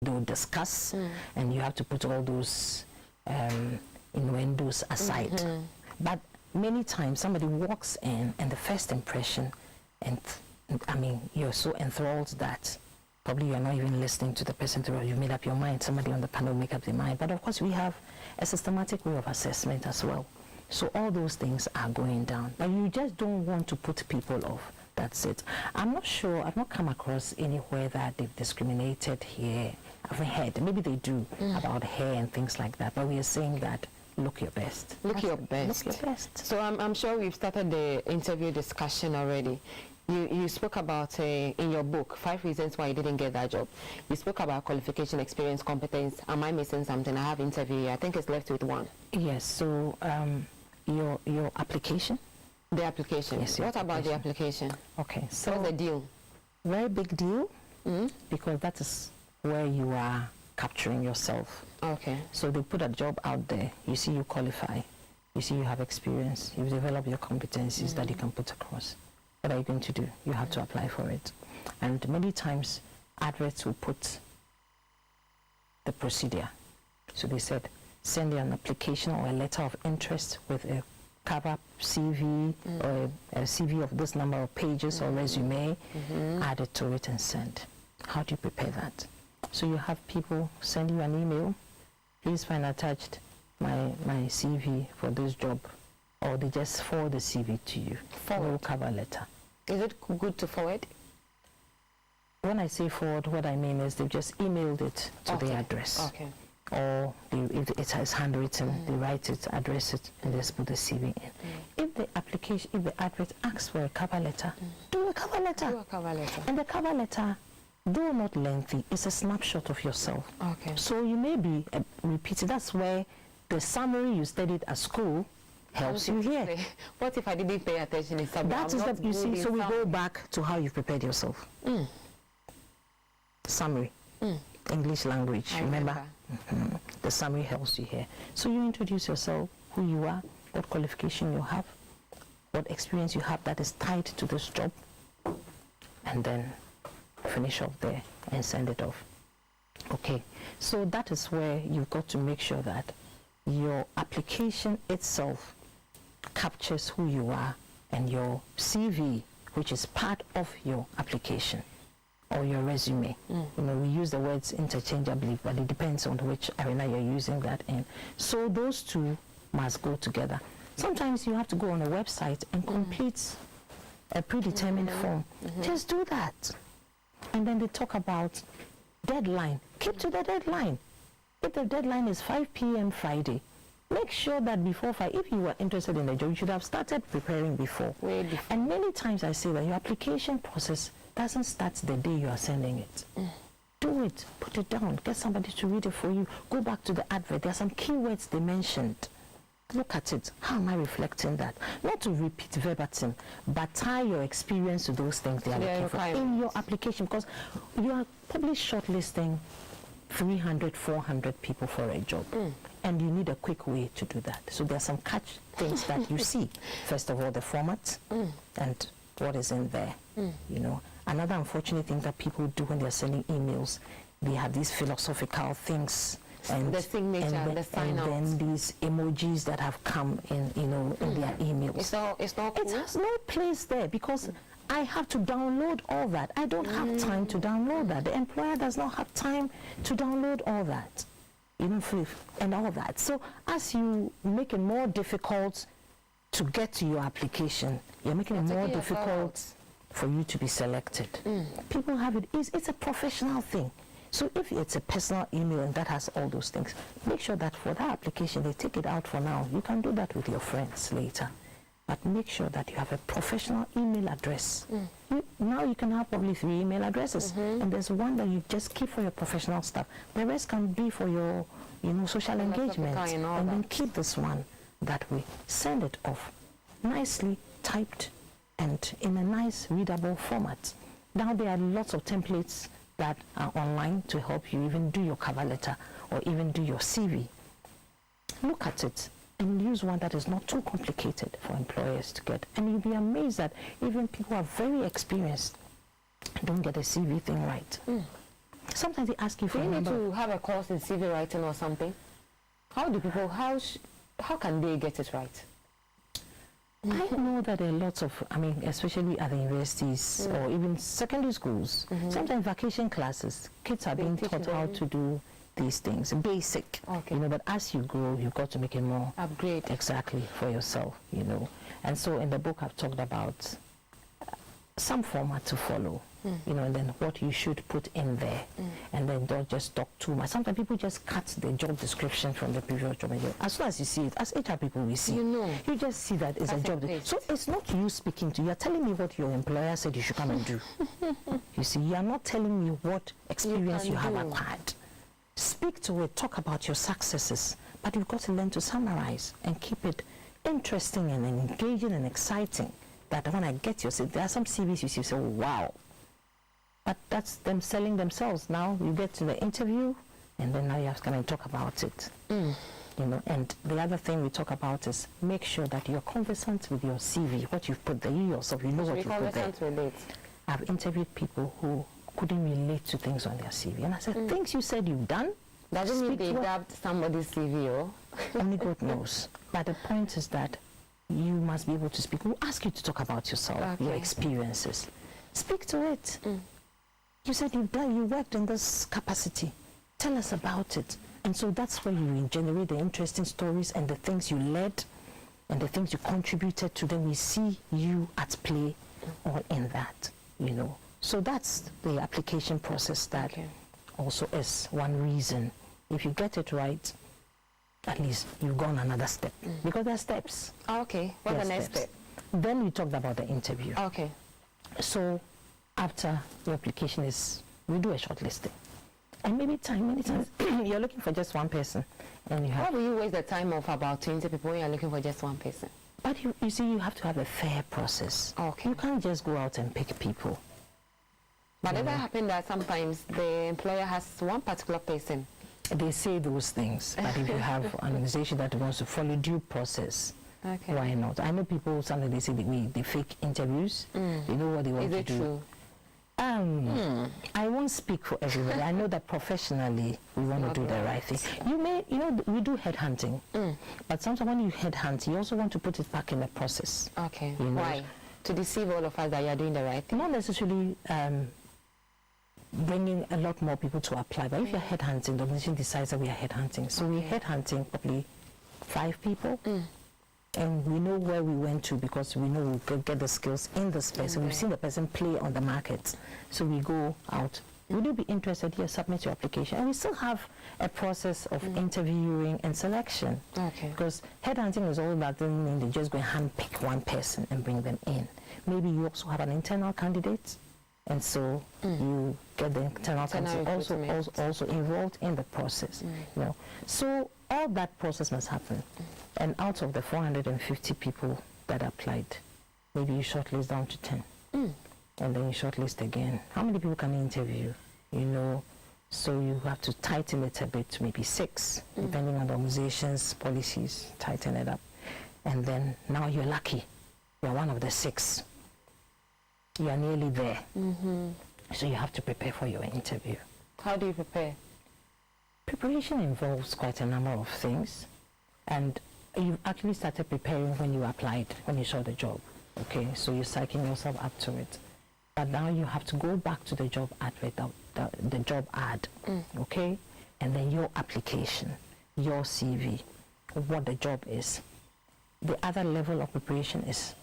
they'll discuss, and you have to put all those innuendos aside. But many times somebody walks in and the first impression, and I mean, you're so enthralled that probably you're not even listening to the person through. You made up your mind. Somebody on the panel make up their mind. But of course, we have a systematic way of assessment as well. So all those things are going down. But you just don't want to put people off. That's it. I'm not sure. I've not come across anywhere that they've discriminated here. I've heard. Maybe they do about hair and things like that. But we are saying that look your best. Look your best. Look your best. So I'm sure we've started the interview discussion already. You spoke about, in your book, 5 reasons why you didn't get that job. You spoke about qualification, experience, competence. Am I missing something? I have interview here. I think it's left with one. Yes, so your application. The application. Yes, what about the application? Okay, so what's the deal? Very big deal, because that is where you are capturing yourself. Okay. So they put a job out there. You see you qualify. You see you have experience. You've developed your competencies that you can put across. What are you going to do? You have to apply for it. And many times adverts will put the procedure. So they said, send you an application or a letter of interest with a cover CV or a CV of this number of pages or resume, add it to it and send. How do you prepare that? So you have people send you an email, please find attached my CV for this job, or they just forward the CV to you. No cover letter. Is it good to forward? When I say forward, what I mean is they've just emailed it to the address. Okay. Or if it has handwritten, they write it, address it, and just put the CV in. If the application, if the advert asks for a cover letter, do a cover letter. Do a cover letter. And the cover letter, though not lengthy, is a snapshot of yourself. Okay. So you may be repeated. That's where the summary you studied at school helps you here. What if I didn't pay attention in something? That is that you see. So we go back to how you prepared yourself. Summary. English language. Remember? The summary helps you here. So you introduce yourself, who you are, what qualification you have, what experience you have that is tied to this job, and then finish off there and send it off. Okay, so that is where you've got to make sure that your application itself captures who you are, and your CV, which is part of your application, or your resume. You know, we use the words interchangeably, but it depends on which arena you're using that in. So those two must go together. Sometimes you have to go on a website and complete a predetermined form. Just do that. And then they talk about deadline. Keep to the deadline. If the deadline is 5 p.m. Friday, make sure that before 5, if you were interested in the job, you should have started preparing before. And many times I say that your application process doesn't start the day you are sending it. Do it, put it down, get somebody to read it for you, go back to the advert. There are some keywords they mentioned. Look at it. How am I reflecting that? Not to repeat verbatim, but tie your experience to those things they are looking for in your application, because you are probably shortlisting 300, 400 people for a job, and you need a quick way to do that. So there are some catch things that you see. First of all, the format and what is in there. You know, another unfortunate thing that people do when they're sending emails, they have these philosophical things, and the signature, and the sign out, and then these emojis that have come in, you know, in their emails. It's not cool. It has no place there, because I have to download all that. I don't have time to download that. The employer does not have time to download all that, even and all that. So as you make it more difficult to get to your application, you're making it more difficult for you to be selected. People have it. It's a professional thing. So if it's a personal email and that has all those things, make sure that for that application, they take it out for now. You can do that with your friends later. But make sure that you have a professional email address. Now you can have probably 3 email addresses, and there's one that you just keep for your professional stuff. The rest can be for your, you know, social engagement. And then keep this one that way. Send it off, nicely typed and in a nice readable format. Now there are lots of templates that are online to help you even do your cover letter or even do your CV. Look at it and use one that is not too complicated for employers to get. And you'll be amazed that even people who are very experienced don't get a CV thing right. Sometimes they ask you for Do you a need number. to have a course in CV writing or something? How do people, how can they get it right? I know that there are lots of, I mean, especially at the universities or even secondary schools, sometimes vacation classes, kids are being teach taught how them. to do these things, basic, Okay. you know, but as you grow, you've got to make it more Upgrade. exactly for yourself, you know. And so in the book, I've talked about some format to follow, you know, and then what you should put in there, and then don't just talk too much. Sometimes people just cut the job description from the previous job. As soon as you see it, as HR people we see, You know. you just see that it's a Cut job. and paste. So it's not you speaking to you. You're telling me what your employer said you should come and do. You see, you are not telling me what experience can you have do. acquired. Speak to it, talk about your successes, but you've got to learn to summarize and keep it interesting and engaging and exciting. That when I get your CV, there are some CVs you see, you say, oh, wow. But that's them selling themselves. Now you get to the interview, and then now you have to come and talk about it. You know, and the other thing we talk about is make sure that you're conversant with your CV, what you've put there. You yourself, you know what Be you put there. conversant with it. I've interviewed people who couldn't relate to things on their CV, and I said, things you said you've done. Doesn't mean speak they to dubbed somebody's CV, or? Only God knows. But the point is that you must be able to speak. We'll ask you to talk about yourself, your Okay. experiences. Speak to it. You said you've done, you worked in this capacity. Tell us about it. And so that's where you generate the interesting stories and the things you led and the things you contributed to. Then we see you at play all in that, you know. So that's the application process that Okay. also is one reason. If you get it right, at least you've gone another step. Because there are steps. Okay. What's There the are next steps. step? Then we talked about the interview. Okay. So after your application is, we do a shortlisting. And many times you're looking for just one person, and you Why have. will you waste the time of about 20 people when you're looking for just one person? But you see, you have to have a fair process. Okay. You can't just go out and pick people. But does that happen that sometimes the employer has one particular person? They say those things, but if you have an organization that wants to follow due process, Okay. why not? I know people, sometimes they say they fake interviews. They know what they want Is to it do. true? I won't speak for everybody. I know that professionally we want to Not do the right. right thing. We do headhunting, but sometimes when you headhunt, you also want to put it back in the process. Okay. You know. Why? To deceive all of us that you're doing the right thing? Not necessarily bringing a lot more people to apply, but if you're headhunting, the organization decides that we are headhunting. So we're headhunting probably 5 people. And we know where we went to because we know we could get the skills in this person. We've seen the person play on the market. So we go out. Would you be interested here? Submit your application. And we still have a process of interviewing and selection. Okay. Because headhunting is all about doesn't mean they just go and handpick one person and bring them in. Maybe you also have an internal candidate. And so you get the internal candidate also involved in the process. You know. So all that process must happen. And out of the 450 people that applied, maybe you shortlist down to 10. And then you shortlist again. How many people can you interview? You know, so you have to tighten it a bit to maybe 6, depending on the organization's policies, tighten it up. And then now you're lucky. You're one of the 6. You are nearly there. So you have to prepare for your interview. How do you prepare? Preparation involves quite a number of things. And you actually started preparing when you applied, when you saw the job. Okay, so you're psyching yourself up to it. But now you have to go back to the job advert, the job ad, okay? And then your application, your CV, what the job is. The other level of preparation is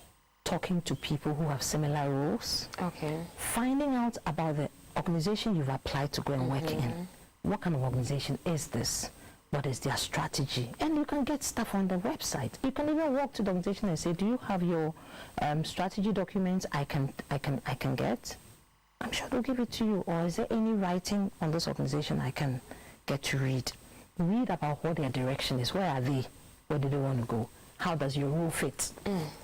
talking to people who have similar roles, Okay. finding out about the organization you've applied to go and work in. What kind of organization is this? What is their strategy? And you can get stuff on the website. You can even walk to the organization and say, do you have your strategy documents I can get? I'm sure they'll give it to you. Or is there any writing on this organization I can get to read? Read about what their direction is. Where are they? Where do they want to go? How does your role fit?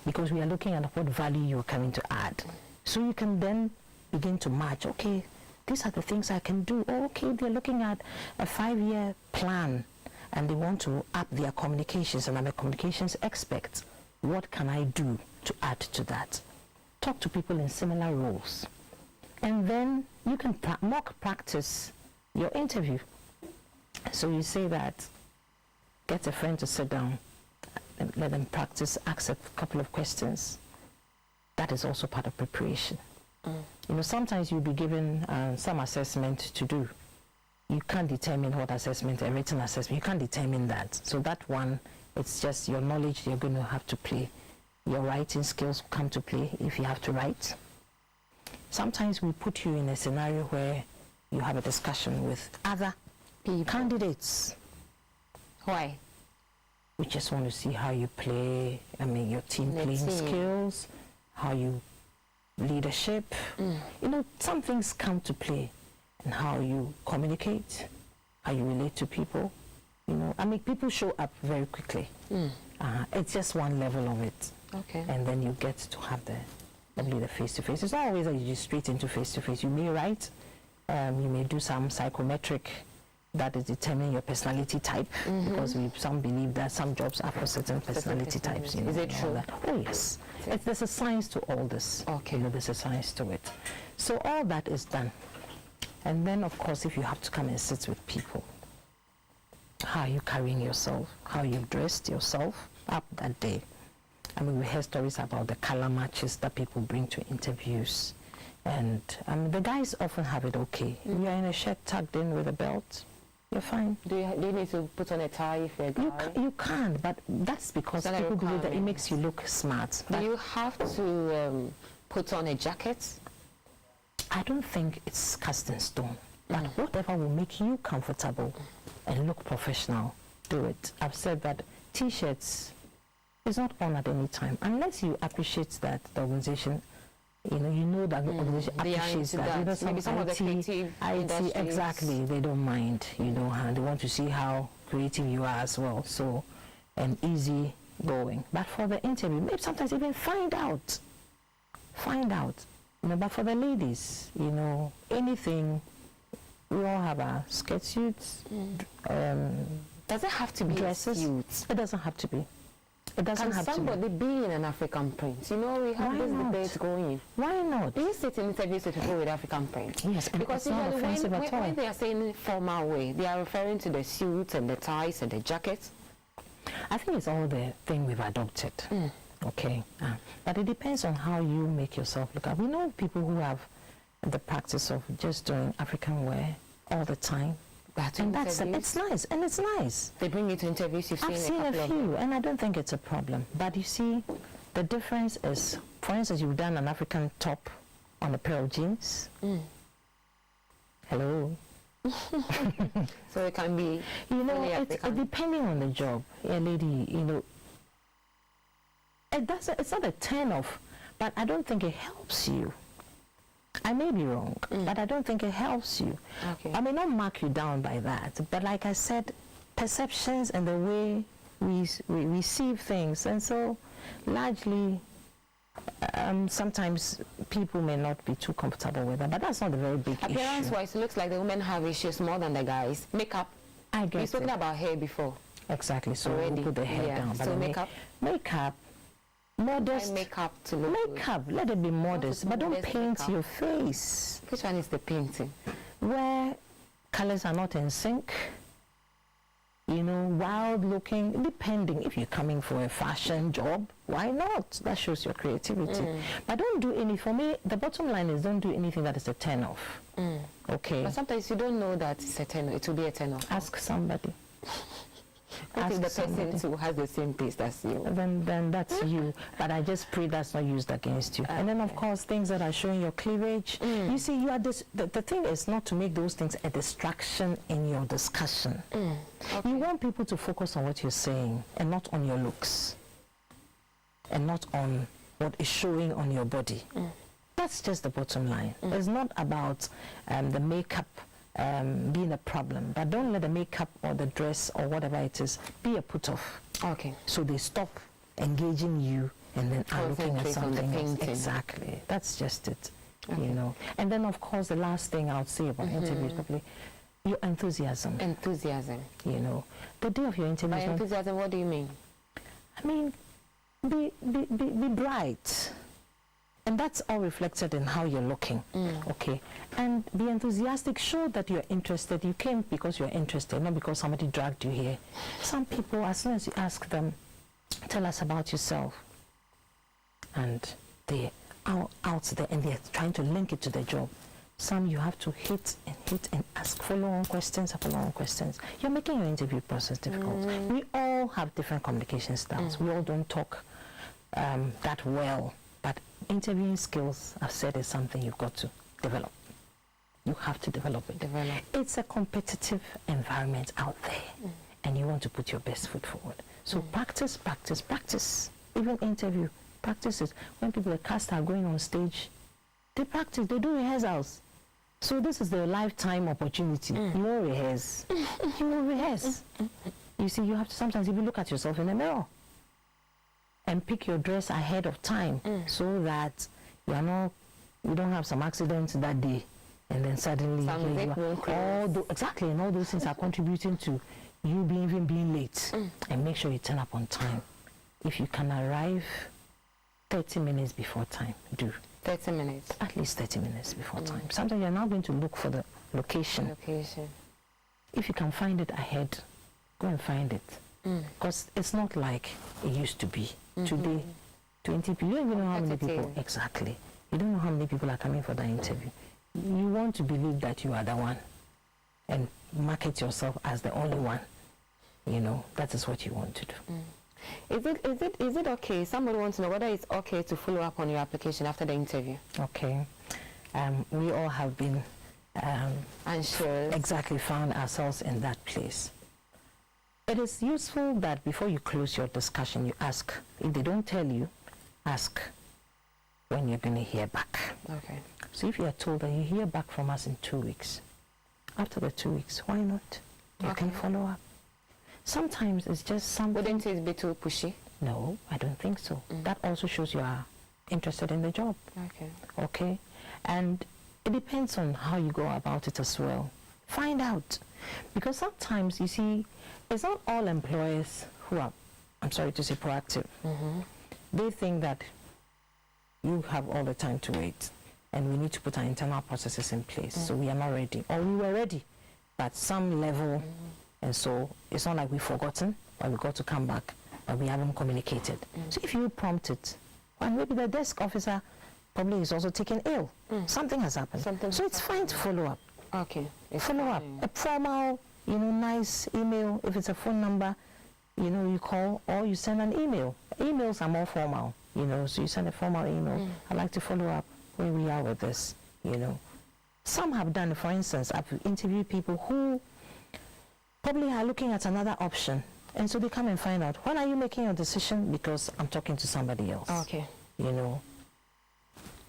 Because we are looking at what value you're coming to add. So you can then begin to match, okay, these are the things I can do. Oh, okay, they're looking at a 5-year plan and they want to up their communications, and I'm a communications expert. What can I do to add to that? Talk to people in similar roles. And then you can mock practice your interview. So you say that, get a friend to sit down, and let them practice, ask a couple of questions. That is also part of preparation. You know, sometimes you'll be given some assessment to do. You can't determine what assessment, a written assessment, you can't determine that. So that one, it's just your knowledge you're going to have to play. Your writing skills come to play if you have to write. Sometimes we put you in a scenario where you have a discussion with other candidates. Why? We just want to see how you play, your team playing skills, how you leadership. You know, some things come to play, and how you communicate, how you relate to people. You know, people show up very quickly. It's just one level of it. Okay. And then you get to have the face-to-face. It's not always that you just straight into face-to-face. You may write, you may do some psychometric that is determining your personality type, because some believe that some jobs are for certain personality types. You know, is it true? Oh yes. There's a science to all this. Okay. You know, there's a science to it. So all that is done. And then, of course, if you have to come and sit with people, how are you carrying yourself? How you've dressed yourself up that day? We hear stories about the color matches that people bring to interviews. And the guys often have it okay. You're in a shirt tucked in with a belt, you're fine. Do you need to put on a tie if you're a guy? You can, but that's because people believe that it makes you look smart. Do you have to put on a jacket? I don't think it's cast in stone. But whatever will make you comfortable and look professional, do it. I've said that T-shirts is not on at any time, unless you appreciate that the organization, you know that the organization appreciates that. You know, maybe some of the creative industries. Exactly, they don't mind, you know, and they want to see how creative you are as well. So, and easy going. But for the interview, maybe sometimes even find out. You know, but for the ladies, you know, anything, we all have our skirt suits. Does it have to be dresses? Suits? It doesn't have to be. It doesn't have to be. Can somebody be in an African print? You know, we have this debate going. Why not? Do you sit in interviews with people with African print? Yes, because it's not offensive at all. When they are saying formal way, they are referring to the suits and the ties and the jackets. I think it's all the thing we've adopted. Okay, but it depends on how you make yourself look. We know people who have the practice of just doing African wear all the time. And it's nice, and it's nice. They bring you to interviews. I've seen a few, and I don't think it's a problem. But you see, the difference is, for instance, you've done an African top on a pair of jeans. Hello. So it can be, you know, it's depending on the job. A lady, you know, it's not a turn off, but I don't think it helps you. I may be wrong, but I don't think it helps you. Okay. I may not mark you down by that, but like I said, perceptions and the way we receive things, and so largely sometimes people may not be too comfortable with that, but that's not a very big issue. Appearance-wise, it looks like the women have issues more than the guys. Makeup. I guess. You've spoken about hair before. Exactly. So we put the hair down. But so makeup. Modest. Makeup to look Makeup, let it be modest, but don't paint your face. Which one is the painting? Where colors are not in sync, you know, wild looking, depending. If you're coming for a fashion job, why not? That shows your creativity. But don't do any, for me, the bottom line is don't do anything that is a turn off. Okay? But sometimes you don't know that it's a turn off. It will be a turn off. Ask somebody. What if the person who has the same taste as you? Then that's you. But I just pray that's not used against you. And then, of course, things that are showing your cleavage. You see, you are the thing is not to make those things a distraction in your discussion. Okay. You want people to focus on what you're saying and not on your looks. And not on what is showing on your body. That's just the bottom line. It's not about the makeup being a problem, but don't let the makeup or the dress or whatever it is be a put-off. Okay. So they stop engaging you and then are looking at something else. Painting. Exactly. That's just it. Okay. You know. And then of course the last thing I would say about interviews probably your enthusiasm. Enthusiasm. You know. The day of your interview. By enthusiasm, what do you mean? I mean, be bright. And that's all reflected in how you're looking. Okay. And be enthusiastic. Show that you're interested. You came because you're interested, not because somebody dragged you here. Some people, as soon as you ask them, tell us about yourself, and they are out there and they're trying to link it to the job. Some you have to hit and ask follow-on questions. You're making your interview process difficult. We all have different communication styles. We all don't talk that well. But interviewing skills, I've said, is something you've got to develop. You have to develop it. It's a competitive environment out there, and you want to put your best foot forward. So practice. Even interview practices. When people like cast are going on stage, they practice, they do rehearsals. So this is the lifetime opportunity. You will rehearse. You will rehearse. You see, you have to sometimes even look at yourself in the mirror and pick your dress ahead of time so that you don't have some accidents that day, and then suddenly exactly, and all those things are contributing to you being late. And make sure you turn up on time. If you can arrive 30 minutes before time, do. 30 minutes? At least 30 minutes before time. Sometimes you're now going to look for the location. If you can find it ahead, go and find it. Because it's not like it used to be. Today, 20 people, you don't even know how many people. Exactly. You don't know how many people are coming for the interview. You want to believe that you are the one and market yourself as the only one. You know, that is what you want to do. Is it okay? Somebody wants to know whether it's okay to follow up on your application after the interview. Okay. We all have been unsure. Exactly, found ourselves in that place. It is useful that before you close your discussion, you ask. If they don't tell you, ask when you're going to hear back. Okay. So if you are told that you hear back from us in 2 weeks, after the 2 weeks, why not? You can follow up. Sometimes it's just something. Wouldn't it be too pushy? No, I don't think so. That also shows you are interested in the job. Okay. And it depends on how you go about it as well. Find out. Because sometimes, you see, it's not all employers who are, I'm sorry to say, proactive. They think that you have all the time to wait, and we need to put our internal processes in place. So we are not ready. Or we were ready, but some level, and so it's not like we've forgotten, but we've got to come back, but we haven't communicated. So if you prompt it, well, maybe the desk officer probably is also taken ill. Something has happened. So it's fine to follow up. Okay. Follow up. A formal, nice email. If it's a phone number, you call or you send an email. Emails are more formal, so you send a formal email. I'd like to follow up where we are with this, Some have done, for instance, I've interviewed people who probably are looking at another option. And so they come and find out, when are you making your decision? Because I'm talking to somebody else. Okay.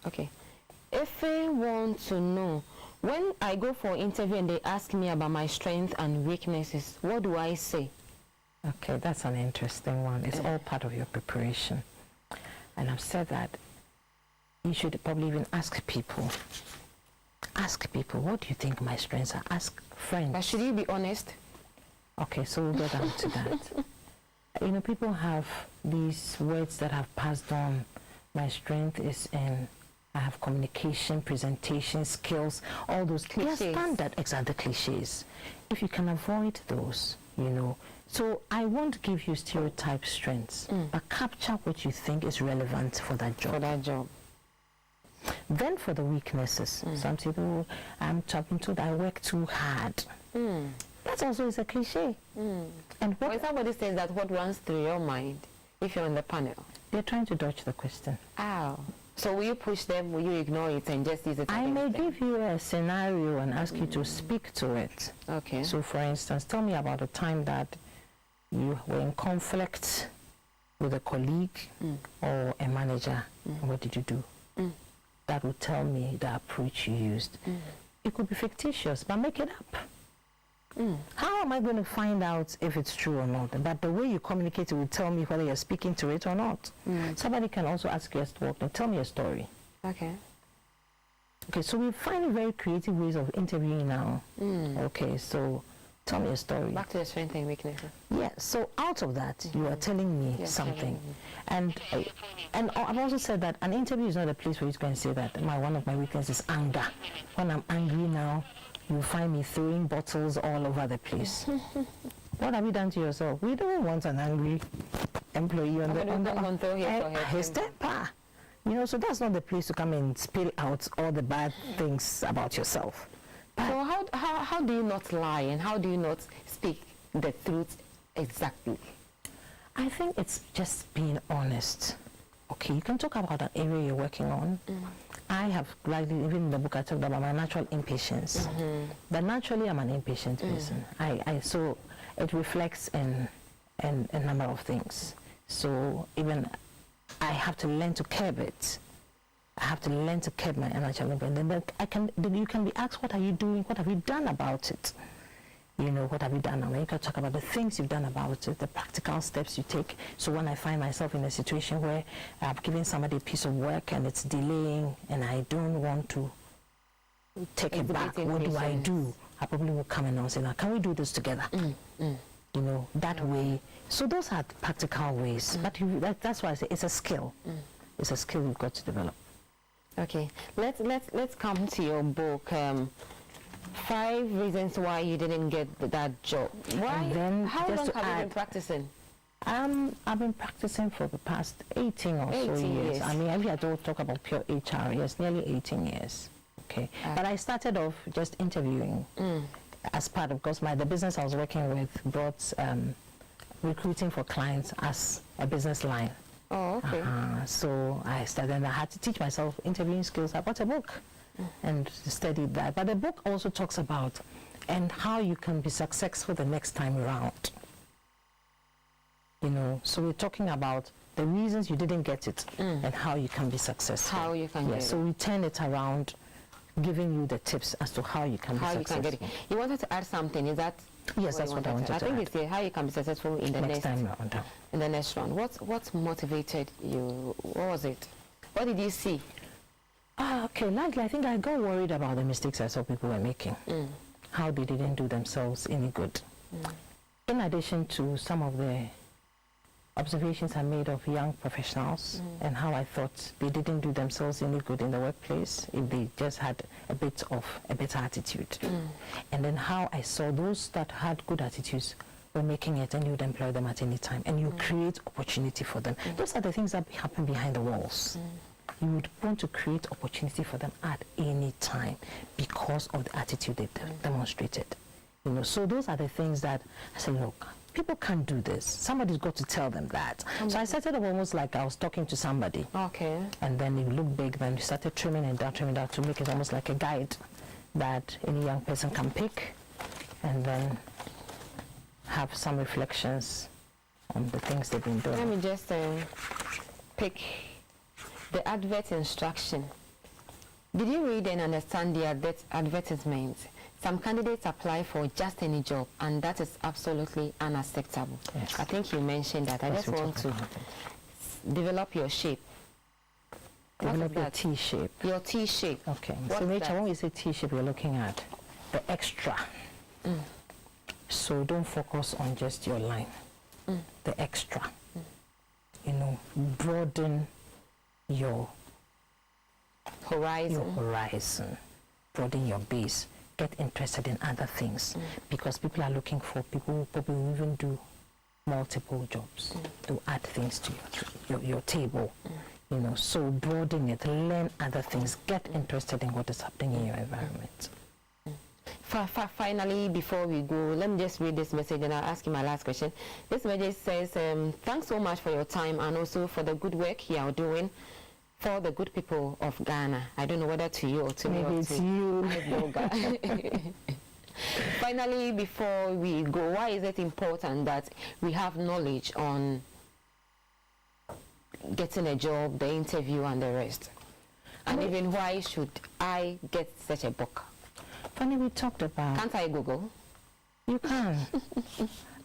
Okay. If I want to know, when I go for an interview and they ask me about my strengths and weaknesses, what do I say? Okay, that's an interesting one. It's all part of your preparation. And I've said that you should probably even ask people. Ask people, what do you think my strengths are? Ask friends. But should you be honest? Okay, so we'll go down to that. People have these words that have passed on. My strength is in, I have communication, presentation, skills, all those cliches. They are standard, exactly, cliches. If you can avoid those, So I won't give you stereotype strengths, but capture what you think is relevant for that job. Then for the weaknesses, some people, I'm told I work too hard. That also is a cliche. And when somebody says that, what runs through your mind if you're on the panel? They're trying to dodge the question. So will you push them, will you ignore it and just use it? I may give you a scenario and ask you to speak to it. Okay. So for instance, tell me about a time that you were in conflict with a colleague or a manager. What did you do? That would tell me the approach you used. It could be fictitious, but make it up. How am I going to find out if it's true or not? But the way you communicate it will tell me whether you're speaking to it or not. Somebody can also ask you to tell me a story. Okay, so we find very creative ways of interviewing now. Okay, so Tell me a story. Back to the strengths and weaknesses. Yeah, so out of that, you are telling me You're something. telling me. And I've also said that an interview is not a place where you can say that one of my weaknesses is anger. When I'm angry now, you find me throwing bottles all over the place. What have you done to yourself? We don't want an angry employee on his temper. You know, so that's not the place to come and spill out all the bad things about yourself. So how do you not lie, and how do you not speak the truth exactly? I think it's just being honest. Okay, you can talk about an area you're working on. I have, like even in the book I talked about my natural impatience. But naturally I'm an impatient person. So it reflects in a number of things. So even I have to learn to curb it. I have to learn to curb my natural impatience. And then you can be asked, what are you doing? What have you done about it? You know, what have you done? And you can talk about the things you've done about it, the practical steps you take. So when I find myself in a situation where I've given somebody a piece of work and it's delaying and I don't want to take it back, what do I do? I probably will come and I'll say, now, can we do this together? You know, that way. So those are practical ways. But that's why I say it's a skill. It's a skill you've got to develop. Okay, let's come to your book. 5 reasons why you didn't get that job. Why? And then how just long to have you add, been practicing? I've been practicing for the past 18 or 18 so years. years. I mean, if I don't talk about pure HR, yes, nearly 18 years. Okay, but I started off just interviewing as part of, because the business I was working with brought recruiting for clients as a business line. Oh, okay. So I started, and I had to teach myself interviewing skills. I bought a book and studied that. But the book also talks about and how you can be successful the next time around. You know, so we're talking about the reasons you didn't get it and how you can be successful. How you can get it. So we turn it around, giving you the tips as to how you can be successful. You can get it. You wanted to add something, is that? Yes, that's what I wanted to add. I think it's how you can be successful in the next time around. In the next round. What motivated you? What was it? What did you see? Okay, I think I got worried about the mistakes I saw people were making. How they didn't do themselves any good. In addition to some of the observations I made of young professionals and how I thought they didn't do themselves any good in the workplace if they just had a better attitude. And then how I saw those that had good attitudes were making it, and you'd employ them at any time and you create opportunity for them. Those are the things that happen behind the walls. You would want to create opportunity for them at any time because of the attitude they demonstrated. You know, so those are the things that I said, look, people can't do this. Somebody's got to tell them that. So I started up almost like I was talking to somebody. Okay. And then it looked big, then we started trimming it down to make it almost like a guide that any young person can pick and then have some reflections on the things they've been doing. Let me just pick the advert instruction. Did you read and understand the advertisement? Some candidates apply for just any job, and that is absolutely unacceptable. Yes. I think you mentioned that. I just want to develop your shape. Develop your T shape. Your T shape. Okay. So nature, when we say T shape, you're looking at the extra. So don't focus on just your line. The extra. You know, broaden your horizon. Broaden your base. Get interested in other things because people are looking for people who probably even do multiple jobs to add things to your table. You know, so broaden it, learn other things, get interested in what is happening in your environment. Finally, before we go, let me just read this message and I'll ask you my last question. This message says, thanks so much for your time and also for the good work you are doing for the good people of Ghana. I don't know whether to you or to me. Maybe it's you. Finally, before we go, why is it important that we have knowledge on getting a job, the interview and the rest? And even why should I get such a book? Funny, we talked about... Can't I Google? You can.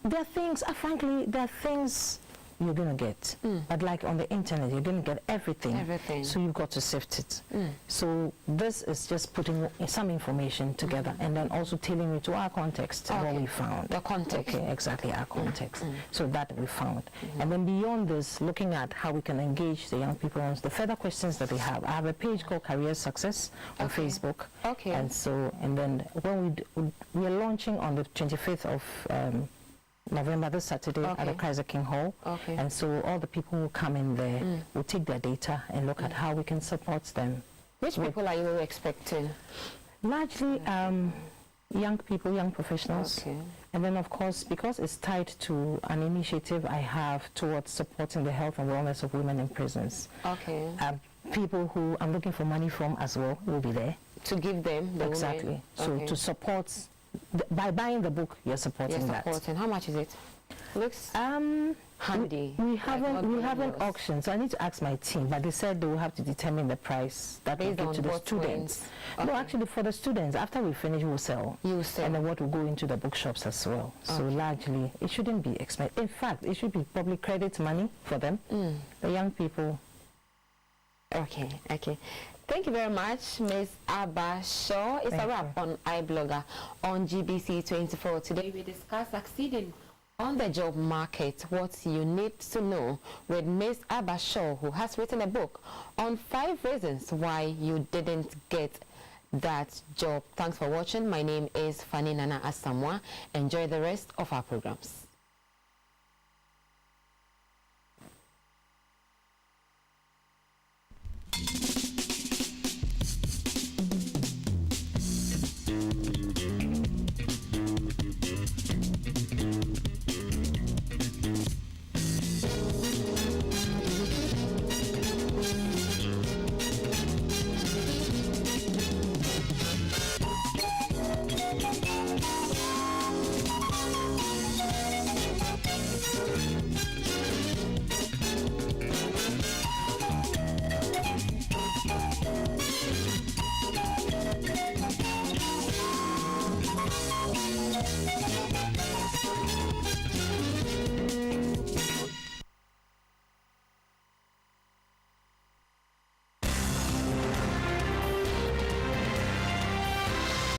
There are things, frankly, there are things you're going to get. But like on the internet, you're going to get everything. Everything. So you've got to sift it. So this is just putting some information together and then also tailoring it to our context, what we found. The context. Okay, exactly, our context. So that we found. And then beyond this, looking at how we can engage the young people on the further questions that they have. I have a page called Career Success on Facebook. Okay. And so, and then when we are launching on the 25th of November, this Saturday, at the Kaiser King Hall. Okay. And so all the people who come in there will take their data and look at how we can support them. Which people are you expecting? Largely young people, young professionals. Okay. And then, of course, because it's tied to an initiative I have towards supporting the health and wellness of women in prisons. Okay. People who I'm looking for money from as well will be there. To give them the Exactly. women. So Okay. to support, by buying the book, you're supporting that. How much is it? Looks handy. We like haven't not yours. auctioned, so I need to ask my team. But they said they will have to determine the price that we Based give on to the what students. wins. No, Okay. actually, for the students, after we finish, we'll sell. You sell. And then what will go into the bookshops as well. So largely, it shouldn't be expensive. In fact, it should be probably credit money for them. The young people. Okay. Thank you very much, Ms. Abba Shaw. It's a wrap on iBlogger on GBC24. Today we discuss succeeding on the job market, what you need to know, with Ms. Abba Shaw, who has written a book on 5 reasons why you didn't get that job. Thanks for watching. My name is Fanny Nana Asamoah. Enjoy the rest of our programs.